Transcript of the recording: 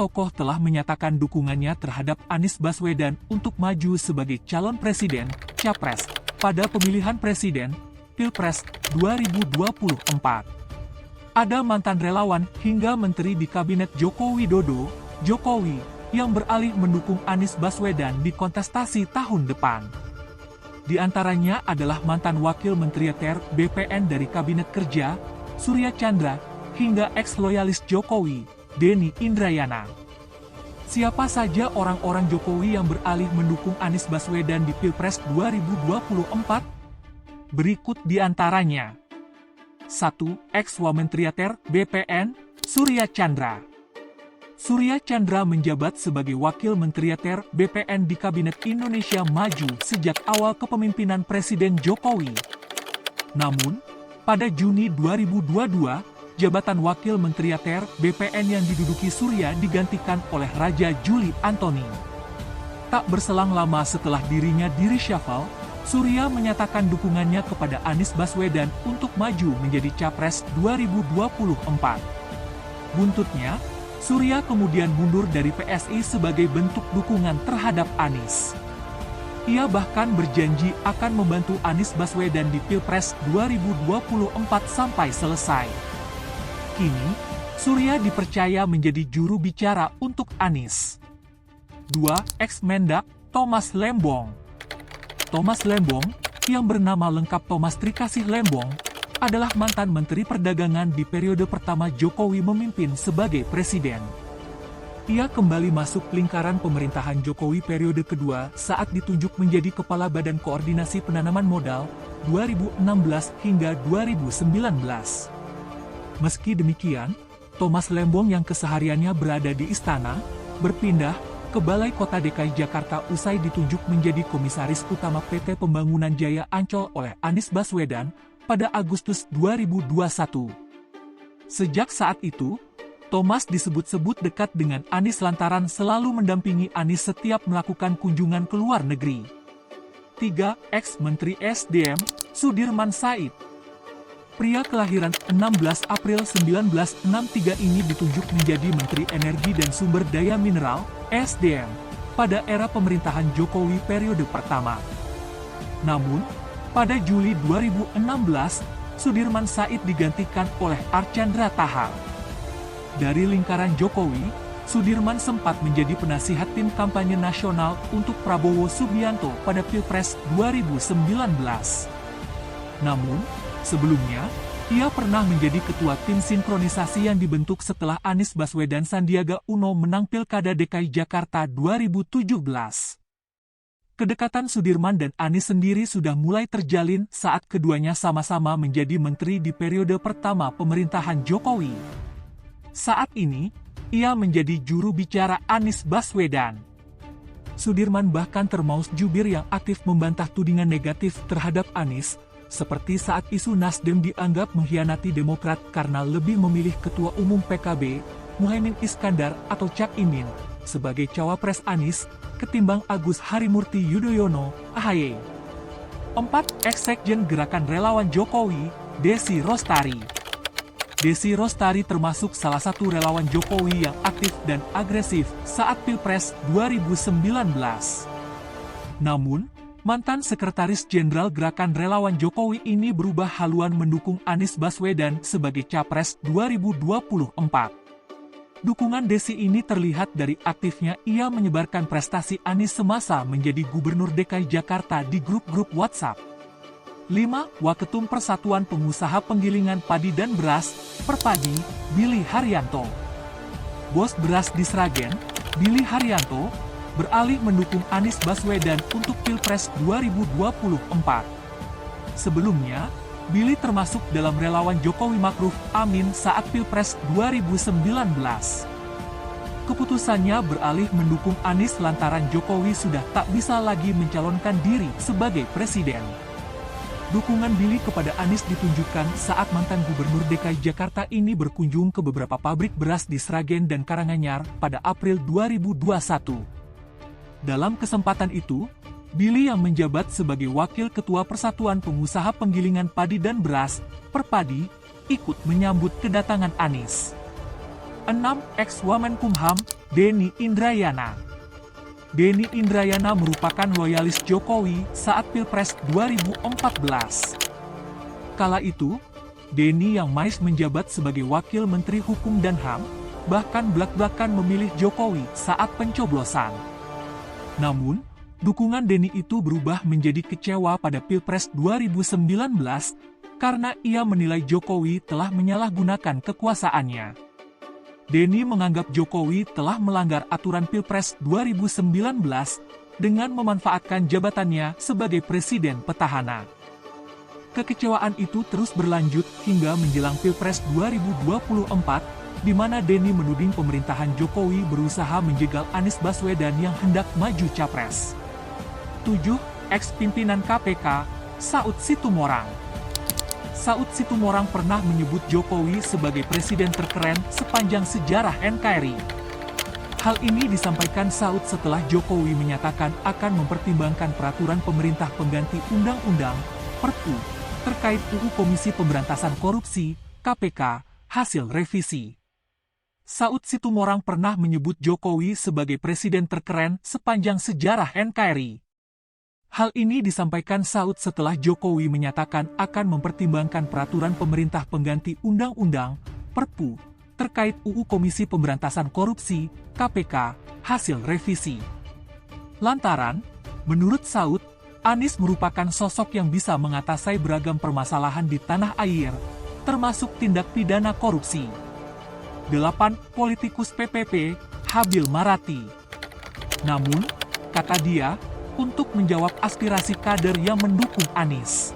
tokoh telah menyatakan dukungannya terhadap Anies Baswedan untuk maju sebagai calon presiden, capres, pada pemilihan presiden, Pilpres 2024. Ada mantan relawan hingga menteri di kabinet Joko Widodo, Jokowi, yang beralih mendukung Anies Baswedan di kontestasi tahun depan. Di antaranya adalah mantan Wakil Menteri TER BPN dari Kabinet Kerja, Surya Chandra, hingga eks-loyalis Jokowi, Denny Indrayana. Siapa saja orang-orang Jokowi yang beralih mendukung Anies Baswedan di Pilpres 2024? Berikut di antaranya. 1. Eks-Wamentri TER BPN, Surya Chandra. Surya Chandra menjabat sebagai Wakil Menteri TER BPN di Kabinet Indonesia Maju sejak awal kepemimpinan Presiden Jokowi. Namun, pada Juni 2022, jabatan Wakil Menteri TER BPN yang diduduki Surya digantikan oleh Raja Juli Antoni. Tak berselang lama setelah dirinya di-reshuffle, Surya menyatakan dukungannya kepada Anies Baswedan untuk maju menjadi Capres 2024. Buntutnya, Surya kemudian mundur dari PSI sebagai bentuk dukungan terhadap Anies. Ia bahkan berjanji akan membantu Anies Baswedan di Pilpres 2024 sampai selesai. Kini, Surya dipercaya menjadi juru bicara untuk Anies. 2. Eks-Mendak, Thomas Lembong. Thomas Lembong, yang bernama lengkap Thomas Trikasih Lembong, adalah mantan Menteri Perdagangan di periode pertama Jokowi memimpin sebagai presiden. Ia kembali masuk lingkaran pemerintahan Jokowi periode kedua saat ditunjuk menjadi Kepala Badan Koordinasi Penanaman Modal 2016 hingga 2019. Meski demikian, Thomas Lembong yang kesehariannya berada di istana, berpindah ke Balai Kota DKI Jakarta usai ditunjuk menjadi Komisaris Utama PT Pembangunan Jaya Ancol oleh Anies Baswedan pada Agustus 2021. Sejak saat itu, Thomas disebut-sebut dekat dengan Anies lantaran selalu mendampingi Anies setiap melakukan kunjungan ke luar negeri. 3. Eks-Menteri SDM, Sudirman Said. Pria kelahiran 16 April 1963 ini ditunjuk menjadi Menteri Energi dan Sumber Daya Mineral, SDM, pada era pemerintahan Jokowi periode pertama. Namun, pada Juli 2016, Sudirman Said digantikan oleh Archandra Tahar. Dari lingkaran Jokowi, Sudirman sempat menjadi penasihat tim kampanye nasional untuk Prabowo Subianto pada Pilpres 2019. Namun, sebelumnya, ia pernah menjadi ketua tim sinkronisasi yang dibentuk setelah Anies Baswedan Sandiaga Uno menang Pilkada DKI Jakarta 2017. Kedekatan Sudirman dan Anies sendiri sudah mulai terjalin saat keduanya sama-sama menjadi menteri di periode pertama pemerintahan Jokowi. Saat ini, ia menjadi juru bicara Anies Baswedan. Sudirman bahkan termaus jubir yang aktif membantah tudingan negatif terhadap Anies, seperti saat isu Nasdem dianggap mengkhianati Demokrat karena lebih memilih Ketua Umum PKB, Muhaimin Iskandar atau Cak Imin, sebagai cawapres Anies, ketimbang Agus Harimurti Yudhoyono, AHY. 4. Eks-Sekjen Gerakan Relawan Jokowi, Desi Rostari. Desi Rostari termasuk salah satu relawan Jokowi yang aktif dan agresif saat Pilpres 2019. Namun, mantan Sekretaris Jenderal Gerakan Relawan Jokowi ini berubah haluan mendukung Anies Baswedan sebagai Capres 2024. Dukungan Desi ini terlihat dari aktifnya ia menyebarkan prestasi Anies semasa menjadi Gubernur DKI Jakarta di grup-grup WhatsApp. 5. Waketum Persatuan Pengusaha Penggilingan Padi dan Beras, Perpadi, Billy Haryanto. Bos beras di Sragen, Billy Haryanto, beralih mendukung Anies Baswedan untuk Pilpres 2024. Sebelumnya, Billy termasuk dalam relawan Jokowi Ma'ruf Amin saat Pilpres 2019. Keputusannya beralih mendukung Anies lantaran Jokowi sudah tak bisa lagi mencalonkan diri sebagai presiden. Dukungan Billy kepada Anies ditunjukkan saat mantan Gubernur DKI Jakarta ini berkunjung ke beberapa pabrik beras di Sragen dan Karanganyar pada April 2021. Dalam kesempatan itu, Billy yang menjabat sebagai Wakil Ketua Persatuan Pengusaha Penggilingan Padi dan Beras, Perpadi, ikut menyambut kedatangan Anies. 6. Eks-Wamenkumham, Denny Indrayana. Denny Indrayana merupakan loyalis Jokowi saat Pilpres 2014. Kala itu, Denny yang mais menjabat sebagai Wakil Menteri Hukum dan HAM, bahkan blak-blakan memilih Jokowi saat pencoblosan. Namun, dukungan Denny itu berubah menjadi kecewa pada Pilpres 2019 karena ia menilai Jokowi telah menyalahgunakan kekuasaannya. Denny menganggap Jokowi telah melanggar aturan Pilpres 2019 dengan memanfaatkan jabatannya sebagai presiden petahana. Kekecewaan itu terus berlanjut hingga menjelang Pilpres 2024, di mana Denny menuding pemerintahan Jokowi berusaha menjegal Anies Baswedan yang hendak maju capres. 7. Ex-pimpinan KPK, Saud Situmorang. Saud Situmorang pernah menyebut Jokowi sebagai presiden terkeren sepanjang sejarah NKRI. Hal ini disampaikan Saud setelah Jokowi menyatakan akan mempertimbangkan peraturan pemerintah pengganti Undang-Undang Perpu terkait UU Komisi Pemberantasan Korupsi (KPK) hasil revisi. Saud Situmorang pernah menyebut Jokowi sebagai presiden terkeren sepanjang sejarah NKRI. Hal ini disampaikan Saud setelah Jokowi menyatakan akan mempertimbangkan peraturan pemerintah pengganti Undang-Undang Perpu terkait UU Komisi Pemberantasan Korupsi (KPK) hasil revisi. Lantaran, menurut Saud, Anies merupakan sosok yang bisa mengatasi beragam permasalahan di tanah air, termasuk tindak pidana korupsi. 8. Politikus PPP, Habil Marati. Namun, kata dia, untuk menjawab aspirasi kader yang mendukung Anies,